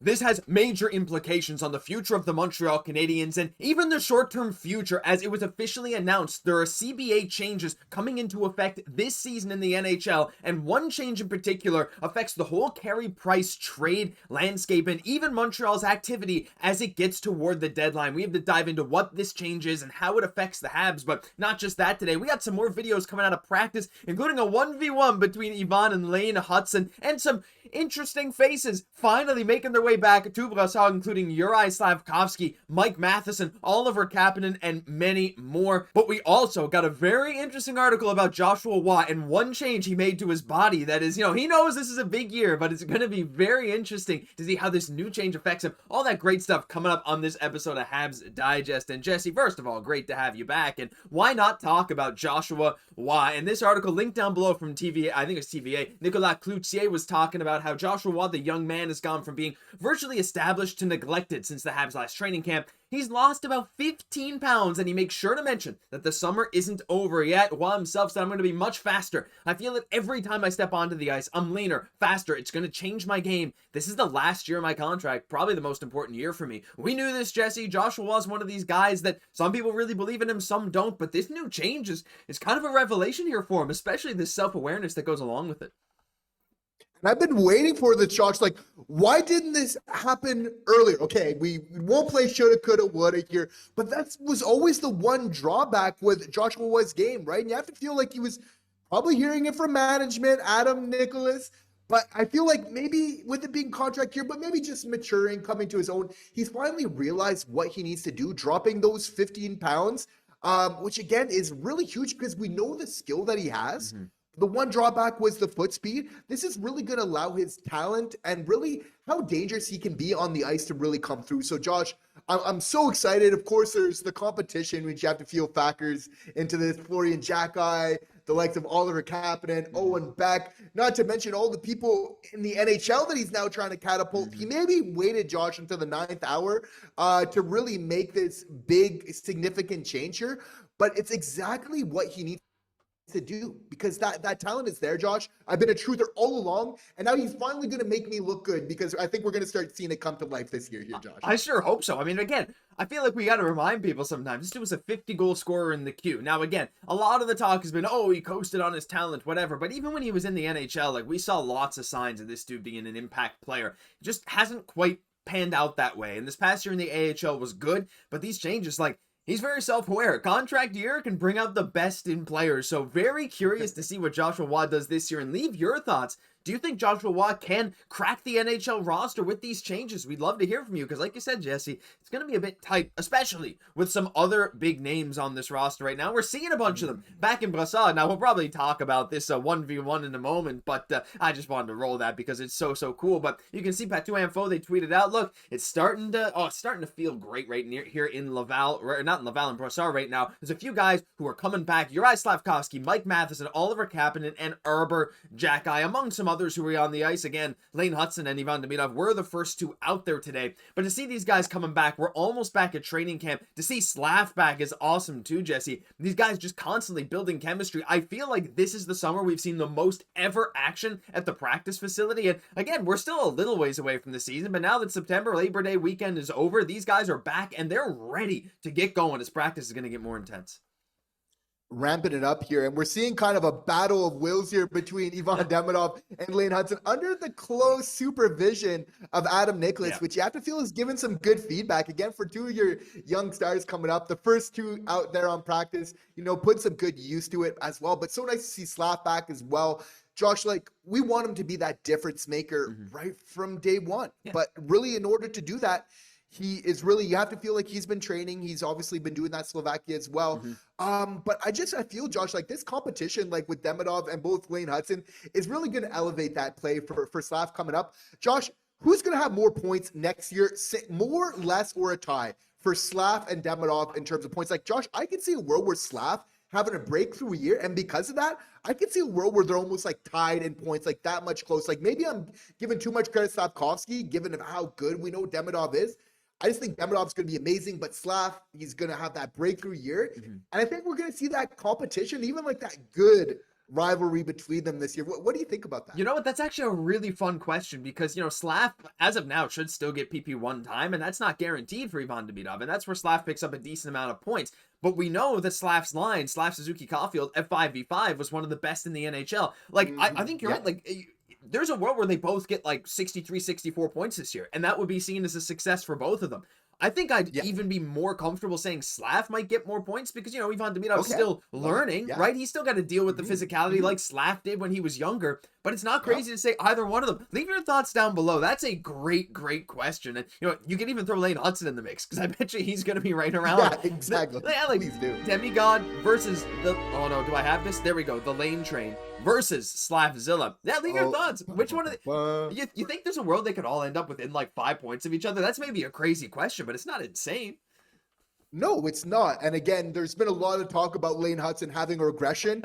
This has major implications on the future of the Montreal Canadiens and even the short-term future, as it was officially announced there are CBA changes coming into effect this season in the NHL, and one change in particular affects the whole Carey Price trade landscape and even Montreal's activity as it gets toward the deadline. We have to dive into what this change is and how it affects the Habs, but not just that today. We got some more videos coming out of practice, including a 1v1 between Ivan and Lane Hutson, and some interesting faces finally making their way back to Brossard, including Juraj, Slafkovsky, Mike Matheson, Oliver Kapanen, and many more. But we also got a very interesting article about Joshua Watt and one change he made to his body that is, he knows this is a big year, but it's going to be very interesting to see how this new change affects him. All that great stuff coming up on this episode of Habs Digest. And Jesse, first of all, great to have you back. And why not talk about Joshua Watt? And this article linked down below from TVA, I think it's TVA, Nicolas Cloutier was talking about how Joshua Watt, the young man, has gone from being virtually established to neglected since the Habs last training camp. He's lost about 15 pounds, and he makes sure to mention that the summer isn't over yet. Watt himself said, I'm going to be much faster. I feel that every time I step onto the ice, I'm leaner, faster. It's going to change my game. This is the last year of my contract, probably the most important year for me. We knew this, Jesse. Joshua was one of these guys that some people really believe in him, some don't, but this new change is kind of a revelation here for him, especially this self-awareness that goes along with it. I've been waiting for the Josh. Like, why didn't this happen earlier? Okay, we won't play shoulda, coulda, woulda here, but that was always the one drawback with Joshua Watt's game, right? And you have to feel like he was probably hearing it from management, Adam, Nicholas. But I feel like maybe with it being contract here, but maybe just maturing, coming to his own, he's finally realized what he needs to do, dropping those 15 pounds, which again is really huge because we know the skill that he has. Mm-hmm. The one drawback was the foot speed. This is really going to allow his talent and really how dangerous he can be on the ice to really come through. So, Josh, I'm so excited. Of course, there's the competition, which you have to feel factors into this. Florian Xhekaj, the likes of Oliver Kapanen, Owen, Beck, not to mention all the people in the NHL that he's now trying to catapult. Mm-hmm. He maybe waited, Josh, until the 9th hour to really make this big, significant change here. But it's exactly what he needs to do because that talent is there, Josh. I've been a truther all along, and now he's finally going to make me look good because I think we're going to start seeing it come to life this year here, Josh. I sure hope so. I mean, again, I feel like we got to remind people sometimes this dude was a 50-goal scorer in the queue. Now, again, a lot of the talk has been, he coasted on his talent, whatever. But even when he was in the NHL, like we saw lots of signs of this dude being an impact player. It just hasn't quite panned out that way. And this past year in the AHL was good, but these changes, he's very self-aware. Contract year can bring out the best in players. So very curious to see what Joshua Watt does this year and leave your thoughts. Do you think Joshua Watt can crack the NHL roster with these changes? We'd love to hear from you because like you said, Jesse, it's going to be a bit tight, especially with some other big names on this roster right now. We're seeing a bunch of them back in Brossard. Now, we'll probably talk about this 1v1 in a moment, but I just wanted to roll that because it's so cool. But you can see Patou Info, they tweeted out, look, it's starting to feel great right near here in Laval, or not in Laval, in Brossard right now. There's a few guys who are coming back. Juraj Slafkovsky, Mike Matheson, Oliver Kapanen, and Arber, Xhekaj, among some others who were on the ice. Again, Lane Hutson and Ivan Demidov were the first two out there today. But to see these guys coming back, we're almost back at training camp. To see Slav back is awesome too, Jesse. These guys just constantly building chemistry. I feel like this is the summer we've seen the most ever action at the practice facility. And again, we're still a little ways away from the season, but now that September Labor Day weekend is over, these guys are back and they're ready to get going as practice is going to get more intense. Ramping it up here, and we're seeing kind of a battle of wills here between Ivan Demidov and Lane Hutson under the close supervision of Adam Nicholas, which you have to feel is giving some good feedback again for two of your young stars coming up. The first two out there on practice, put some good use to it as well. But so nice to see Slav back as well. Josh, we want him to be that difference maker right from day one. Yeah. But really, in order to do that, he is really, you have to feel like he's been training. He's obviously been doing that Slovakia as well. But I feel, Josh, this competition, with Demidov and both Lane Hutson is really going to elevate that play for Slav coming up. Josh, who's going to have more points next year? More, less, or a tie for Slav and Demidov in terms of points? Josh, I can see a world where Slav having a breakthrough year, and because of that, I can see a world where they're almost tied in points, that much close. Maybe I'm giving too much credit to Slafkovsky, given how good we know Demidov is. I just think Demidov's going to be amazing, but Slav, he's going to have that breakthrough year. And I think we're going to see that competition, even that good rivalry between them this year. What do you think about that? You know what? That's actually a really fun question because, Slaf, as of now, should still get PP one time, and that's not guaranteed for Ivan Demidov, and that's where Slaf picks up a decent amount of points. But we know that Slaf's line, Slaf Suzuki Caufield at 5v5 was one of the best in the NHL. Like, I think you're right. Like, there's a world where they both get like 63, 64 points this year, and that would be seen as a success for both of them. I think I'd even be more comfortable saying Slaf might get more points because, Ivan Demidov is still learning, right? He's still got to deal with the physicality like Slaf did when he was younger, but it's not crazy to say either one of them. Leave your thoughts down below. That's a great question. And, you can even throw Lane Hutson in the mix because I bet you he's going to be right around. Yeah, exactly. Please do. Demigod versus the, oh no, do I have this? There we go. The Lane Train versus Slafzilla. Yeah, leave your thoughts. Which one of the, you think there's a world they could all end up within like 5 points of each other? That's maybe a crazy question, but it's not insane. No, it's not. And again, there's been a lot of talk about Lane Hutson having a regression.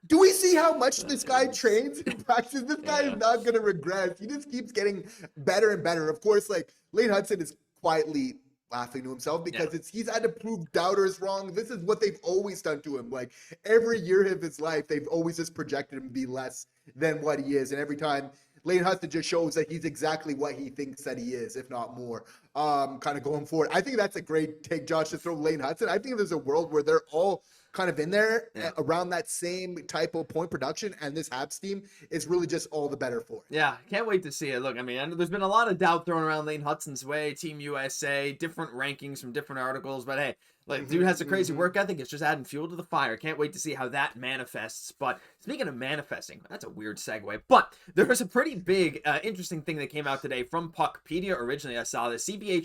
Do we see how much this guy trains in practice? This guy is not going to regress. He just keeps getting better and better. Of course, like Lane Hutson is quietly laughing to himself because he's had to prove doubters wrong. This is what they've always done to him. Like every year of his life, they've always just projected him to be less than what he is. And every time Lane Hutson just shows that he's exactly what he thinks that he is, if not more, kind of going forward. I think that's a great take, Josh, to throw Lane Hutson. I think there's a world where they're all kind of in there around that same type of point production, and this Habs team is really just all the better for it. Yeah, can't wait to see it. Look, I mean, there's been a lot of doubt thrown around Lane Hutson's way, Team USA, different rankings from different articles, but hey, like, dude has a crazy work ethic. It's just adding fuel to the fire. Can't wait to see how that manifests. But speaking of manifesting, that's a weird segue. But there was a pretty big, interesting thing that came out today from Puckpedia. Originally, I saw the CBA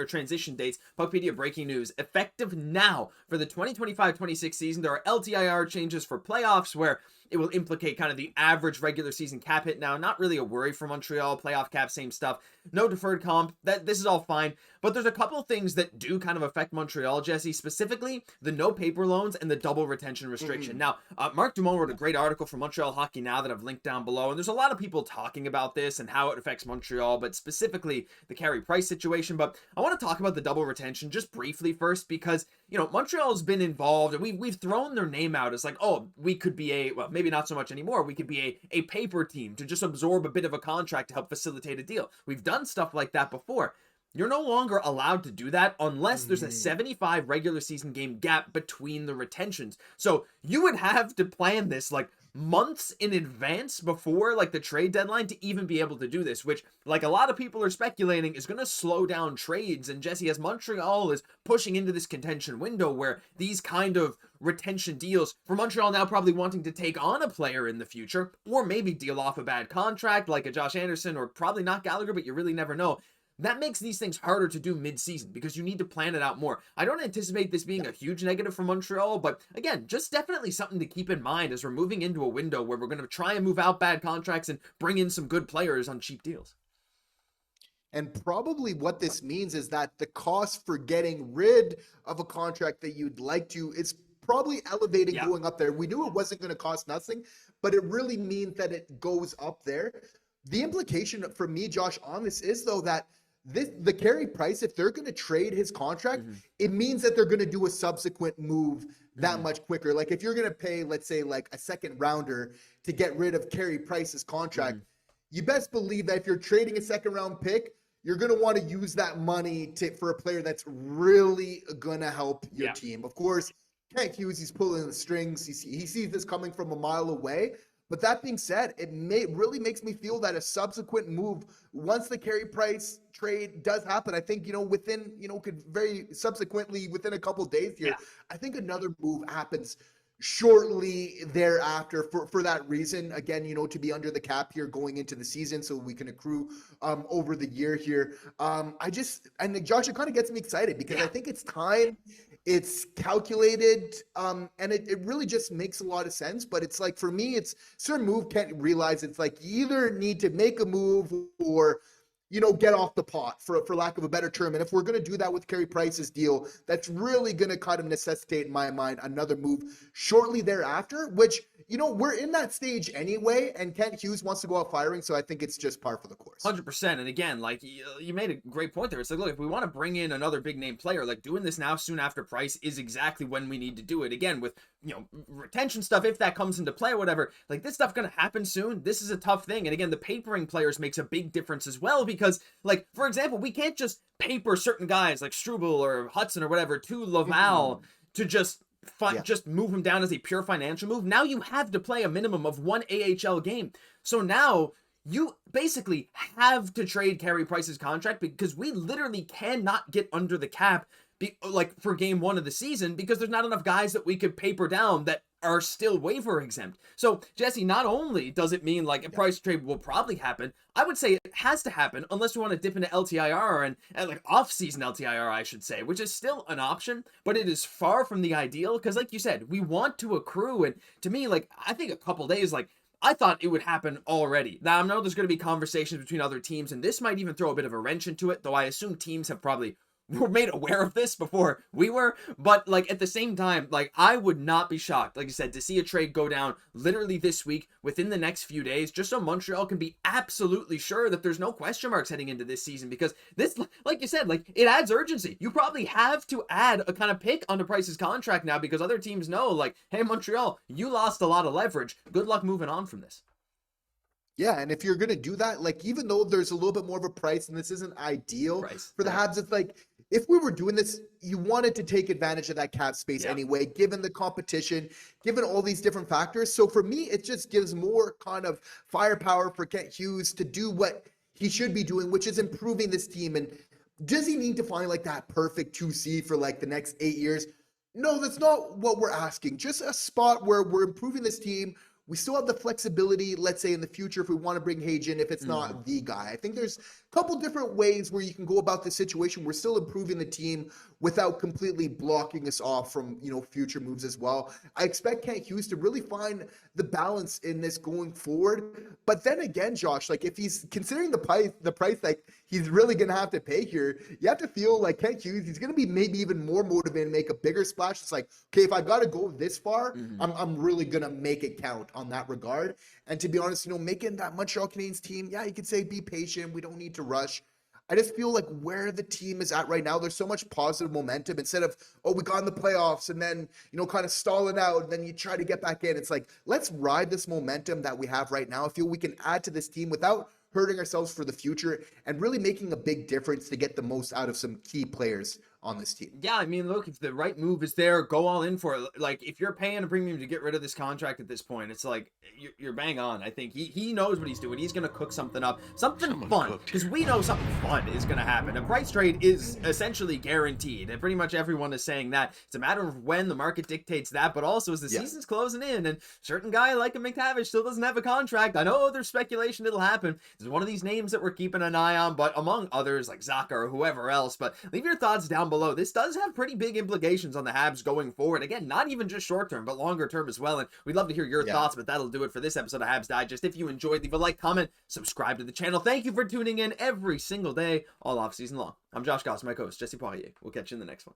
transition dates. Puckpedia breaking news. Effective now for the 2025-26 season, there are LTIR changes for playoffs where it will implicate kind of the average regular season cap hit now. Not really a worry for Montreal. Playoff cap, same stuff. No deferred comp. This is all fine. But there's a couple things that do kind of affect Montreal, Jesse, specifically the no paper loans and the double retention restriction. Now, Mark Dumont wrote a great article for Montreal Hockey Now that I've linked down below. And there's a lot of people talking about this and how it affects Montreal, but specifically the Carey Price situation. But I want to talk about the double retention just briefly first because, Montreal's been involved and we've thrown their name out as like, oh, we could be well, maybe not so much anymore. We could be a paper team to just absorb a bit of a contract to help facilitate a deal. We've done stuff like that before. You're no longer allowed to do that unless there's a 75 regular season game gap between the retentions. So you would have to plan this like months in advance before like the trade deadline to even be able to do this, which like a lot of people are speculating is going to slow down trades. And Jesse, as Montreal is pushing into this contention window where these kind of retention deals for Montreal now probably wanting to take on a player in the future or maybe deal off a bad contract like a Josh Anderson or probably not Gallagher, but you really never know. That makes these things harder to do mid-season because you need to plan it out more. I don't anticipate this being a huge negative for Montreal, but again, just definitely something to keep in mind as we're moving into a window where we're going to try and move out bad contracts and bring in some good players on cheap deals. And probably what this means is that the cost for getting rid of a contract that you'd like to is probably elevating going up there. We knew it wasn't going to cost nothing, but it really means that it goes up there. The implication for me, Josh, on this is though that the Carey Price, if they're going to trade his contract, it means that they're going to do a subsequent move that much quicker. Like if you're going to pay, let's say like a second rounder to get rid of Carey Price's contract, you best believe that if you're trading a second round pick, you're going to want to use that money for a player that's really going to help your team. Of course, Hughes, he's pulling the strings. He sees this coming from a mile away. But that being said, it really makes me feel that a subsequent move, once the Carey Price trade does happen, I think, within, could very subsequently within a couple of days here, I think another move happens shortly thereafter for that reason. Again, to be under the cap here going into the season so we can accrue over the year here. And Josh, it kind of gets me excited because I think it's time. It's calculated, and it really just makes a lot of sense. But it's like, for me, it's certain move can't realize it's like you either need to make a move or get off the pot for lack of a better term. And if we're going to do that with Carey Price's deal, that's really going to kind of necessitate, in my mind, another move shortly thereafter, which, we're in that stage anyway. And Kent Hughes wants to go out firing. So I think it's just par for the course. 100%. And again, like you made a great point there. It's like, look, if we want to bring in another big name player, like doing this now soon after Price is exactly when we need to do it. Again, with, retention stuff, if that comes into play or whatever, like this stuff going to happen soon. This is a tough thing. And again, the papering players makes a big difference as well, because like, for example, we can't just paper certain guys like Struble or Hutson or whatever to Laval to just move him down as a pure financial move. Now you have to play a minimum of one AHL game. So now you basically have to trade Carey Price's contract, because we literally cannot get under the cap for game 1 of the season, because there's not enough guys that we could paper down that are still waiver exempt. So Jesse, not only does it mean like a Price trade will probably happen, I would say it has to happen unless we want to dip into LTIR and like off-season LTIR, I should say, which is still an option, but it is far from the ideal, because like you said, we want to accrue. And to me, like, I think a couple days, like, I thought it would happen already. Now, I know there's going to be conversations between other teams, and this might even throw a bit of a wrench into it, though I assume teams have probably were made aware of this before we were. But like at the same time, like I would not be shocked, like you said, to see a trade go down literally this week, within the next few days, just so Montreal can be absolutely sure that there's no question marks heading into this season. Because this, like you said, like it adds urgency. You probably have to add a kind of pick onto Price's contract now, because other teams know, like, hey, Montreal, you lost a lot of leverage. Good luck moving on from this. Yeah, and if you're going to do that, like, even though there's a little bit more of a price, and this isn't ideal for the Habs, it's like, if we were doing this, you wanted to take advantage of that cap space anyway, given the competition, given all these different factors. So for me, it just gives more kind of firepower for Kent Hughes to do what he should be doing, which is improving this team. And does he need to find like that perfect 2C for like the next 8 years? No, that's not what we're asking. Just a spot where we're improving this team. We still have the flexibility, let's say in the future, if we want to bring Xhekaj in, if it's not the guy. I think there's a couple different ways where you can go about the situation. We're still improving the team without completely blocking us off from, future moves as well. I expect Kent Hughes to really find the balance in this going forward. But then again, Josh, like if he's considering the price like he's really going to have to pay here, you have to feel like Kent Hughes, he's going to be maybe even more motivated to make a bigger splash. It's like, okay, if I got to go this far, I'm really going to make it count on that regard. And to be honest, making that Montreal Canadiens team, you could say be patient. We don't need to rush. I just feel like where the team is at right now, there's so much positive momentum. Instead of, we got in the playoffs and then, kind of stalling out and then you try to get back in. It's like, let's ride this momentum that we have right now. I feel we can add to this team without hurting ourselves for the future and really making a big difference to get the most out of some key players on this team. Yeah, I mean, look, if the right move is there, go all in for it. Like, if you're paying a premium to get rid of this contract at this point, it's like, you're bang on. I think he knows what he's doing. He's going to cook something up, something fun, because we know something fun is going to happen. A price trade is essentially guaranteed, and pretty much everyone is saying that. It's a matter of when the market dictates that, but also as the season's closing in, and certain guy like a McTavish still doesn't have a contract. I know there's speculation it'll happen. This is one of these names that we're keeping an eye on, but among others, like Xhekaj or whoever else. But leave your thoughts down below. This does have pretty big implications on the Habs going forward. Again, not even just short term, but longer term as well. And we'd love to hear your thoughts, but that'll do it for this episode of Habs Digest. If you enjoyed, leave a like, comment, subscribe to the channel. Thank you for tuning in every single day, all off season long. I'm Josh Gosse, my co-host, Jesse Poirier. We'll catch you in the next one.